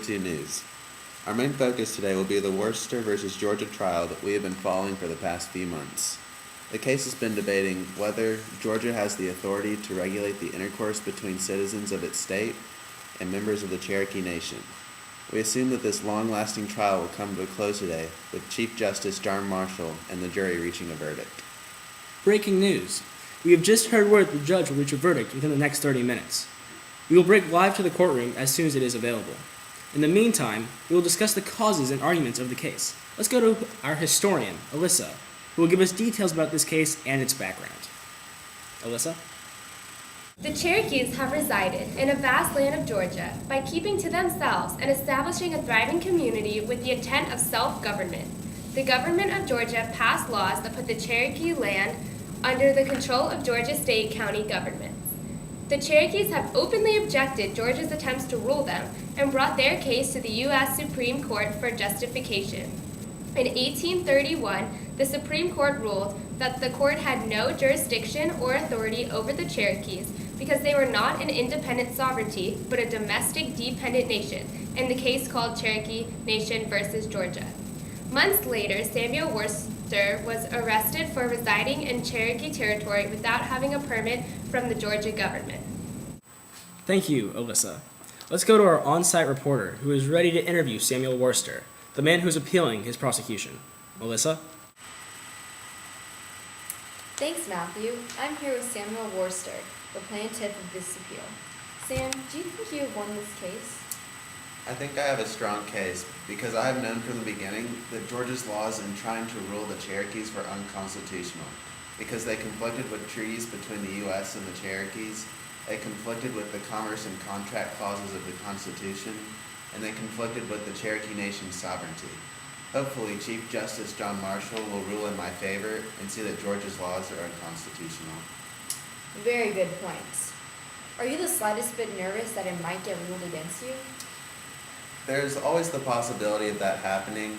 42 News. Our main focus today will be the Worcester versus Georgia trial that we have been following for the past few months. The case has been debating whether Georgia has the authority to regulate the intercourse between citizens of its state and members of the Cherokee Nation. We assume that this long-lasting trial will come to a close today, with Chief Justice John Marshall and the jury reaching a verdict. Breaking news. We have just heard word that the judge will reach a verdict within the next 30 minutes. We will break live to the courtroom as soon as it is available. In the meantime, we will discuss the causes and arguments of the case. Let's go to our historian, Alyssa, who will give us details about this case and its background. Alyssa? The Cherokees have resided in a vast land of Georgia by keeping to themselves and establishing a thriving community with the intent of self-government. The government of Georgia passed laws that put the Cherokee land under the control of Georgia state county governments. The Cherokees have openly objected Georgia's attempts to rule them and brought their case to the U.S. Supreme Court for justification. In 1831, the Supreme Court ruled that the court had no jurisdiction or authority over the Cherokees because they were not an independent sovereignty but a domestic dependent nation, in the case called Cherokee Nation versus Georgia. Months later, Samuel Worcester was arrested for residing in Cherokee territory without having a permit from the Georgia government. Thank you, Alyssa. Let's go to our on-site reporter, who is ready to interview Samuel Worcester, the man who is appealing his prosecution. Alyssa? Thanks, Matthew. I'm here with Samuel Worcester, the plaintiff of this appeal. Sam, do you think you have won this case? I think I have a strong case because I have known from the beginning that Georgia's laws in trying to rule the Cherokees were unconstitutional because they conflicted with treaties between the U.S. and the Cherokees, they conflicted with the commerce and contract clauses of the Constitution, and they conflicted with the Cherokee Nation's sovereignty. Hopefully, Chief Justice John Marshall will rule in my favor and see that Georgia's laws are unconstitutional. Very good points. Are you the slightest bit nervous that it might get ruled against you? There's always the possibility of that happening.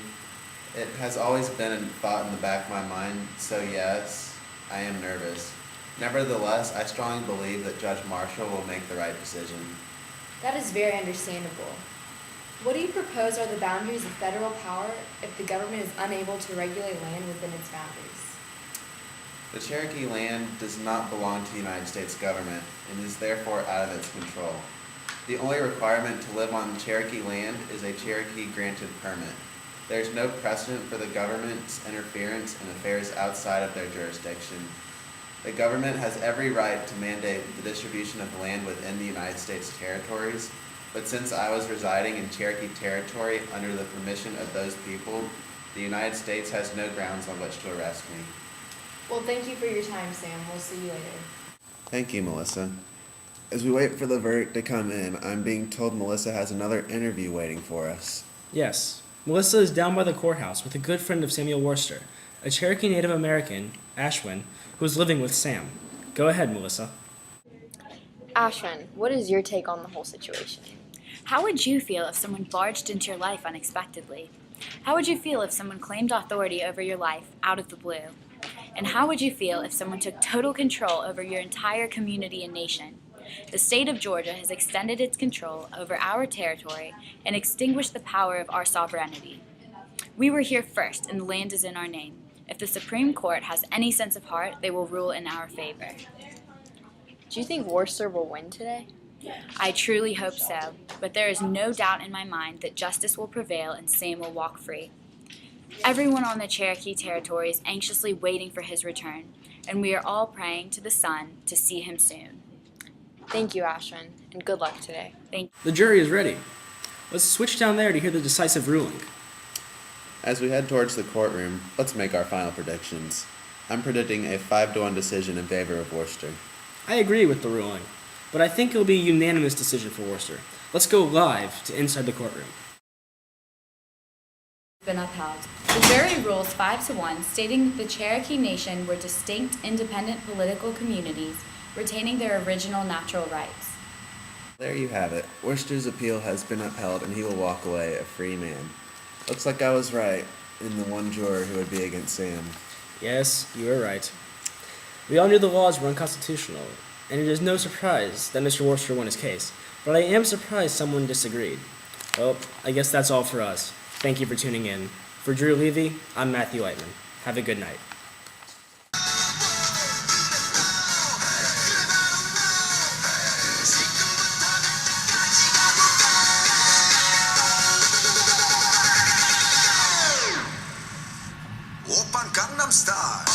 It has always been a thought in the back of my mind, so yes, I am nervous. Nevertheless, I strongly believe that Judge Marshall will make the right decision. That is very understandable. What do you propose are the boundaries of federal power if the government is unable to regulate land within its boundaries? The Cherokee land does not belong to the United States government and is therefore out of its control. The only requirement to live on Cherokee land is a Cherokee-granted permit. There is no precedent for the government's interference in affairs outside of their jurisdiction. The government has every right to mandate the distribution of land within the United States territories, but since I was residing in Cherokee territory under the permission of those people, the United States has no grounds on which to arrest me. Well, thank you for your time, Sam. We'll see you later. Thank you, Melissa. As we wait for the verdict to come in, I'm being told Melissa has another interview waiting for us. Yes. Melissa is down by the courthouse with a good friend of Samuel Worcester, a Cherokee Native American, Ashwin, who is living with Sam. Go ahead, Melissa. Ashwin, what is your take on the whole situation? How would you feel if someone barged into your life unexpectedly? How would you feel if someone claimed authority over your life out of the blue? And how would you feel if someone took total control over your entire community and nation? The state of Georgia has extended its control over our territory and extinguished the power of our sovereignty. We were here first, and the land is in our name. If the Supreme Court has any sense of heart, they will rule in our favor. Do you think Worcester will win today? I truly hope so, but there is no doubt in my mind that justice will prevail and Sam will walk free. Everyone on the Cherokee territory is anxiously waiting for his return, and we are all praying to the sun to see him soon. Thank you, Ashwin, and good luck today. Thank you. The jury is ready. Let's switch down there to hear the decisive ruling. As we head towards the courtroom, let's make our final predictions. I'm predicting a 5-1 decision in favor of Worcester. I agree with the ruling, but I think it will be a unanimous decision for Worcester. Let's go live to inside the courtroom. Been upheld. The jury rules 5-1, stating that the Cherokee Nation were distinct, independent political communities retaining their original natural rights. There you have it. Worcester's appeal has been upheld and he will walk away a free man. Looks like I was right in the one juror who would be against Sam. Yes, you are right. We all knew the laws were unconstitutional, and it is no surprise that Mr. Worcester won his case, but I am surprised someone disagreed. Well, I guess that's all for us. Thank you for tuning in. For Drew Levy, I'm Matthew Lightman. Have a good night. Oppan Gangnam Style.